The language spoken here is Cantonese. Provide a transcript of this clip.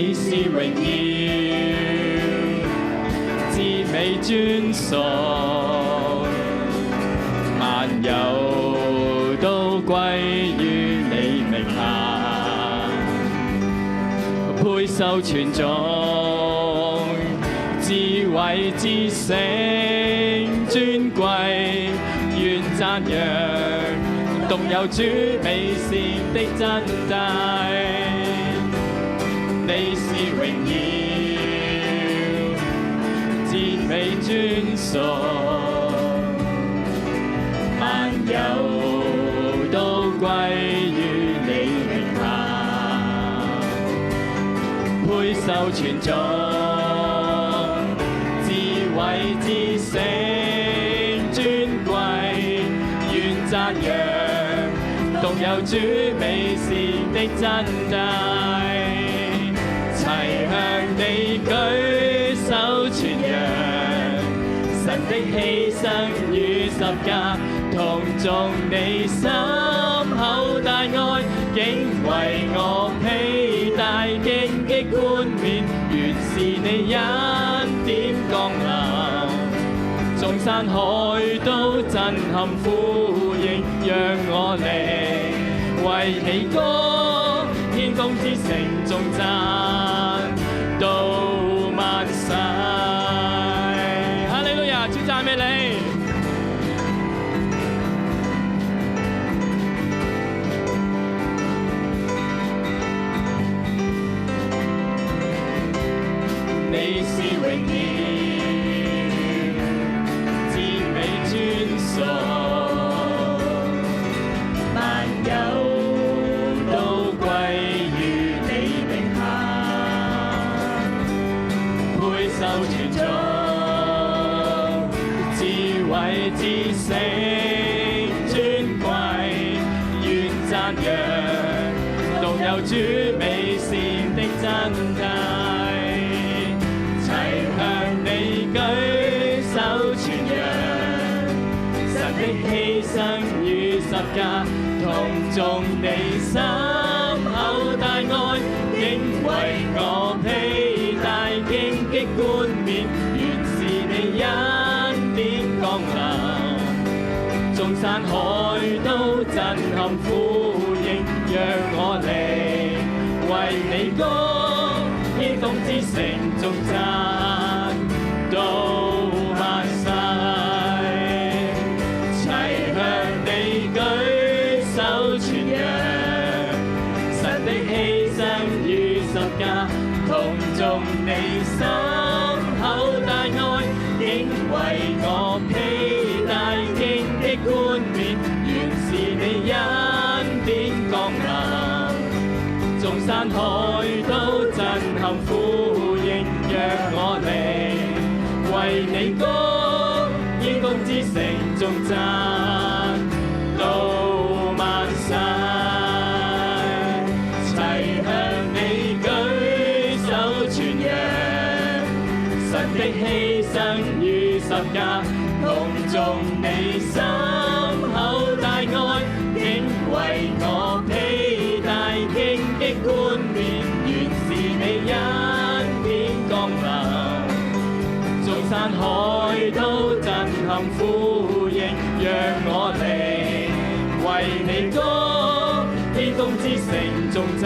你是榮耀，至美尊崇，萬有都歸於你名下，配受傳頌，智慧知性尊貴，願讚揚，獨有主美善的真諦。你是榮耀，至美尊崇，萬有都歸於你名下，配受傳頌，智慧知性尊貴，願讚揚，獨有主美善的真諦。齊向你舉手傳揚，神的犧牲與十架，同頌你心厚大愛，竟為我披戴荊棘冠冕，原是你恩典降臨，眾山海都震撼呼應，讓我嚟為你歌，天空之城頌讚到萬世。哈利路亞，主讚美你。你是榮耀，至美尊崇，萬有都歸於你名下，配受傳頌，智慧知性尊貴，願讚揚，獨有主美善的真諦。犧牲與十架，同頌你心厚大愛，竟為我披戴荊棘冠冕，原是你恩典降臨，眾山海都震撼呼應，讓我嚟為你歌，天空之城頌讚到萬世。同頌你心厚大愛，竟為我披戴荊棘冠冕，原是你恩典降臨，眾山海都震撼呼應，讓我嚟為你歌，天空之城頌讚到萬世。的犧牲與十架，同頌你心厚大愛，竟為我披戴荊棘冠冕，原是你恩典降臨，眾山海都震撼呼應，讓我嚟為你歌，天空之城頌讚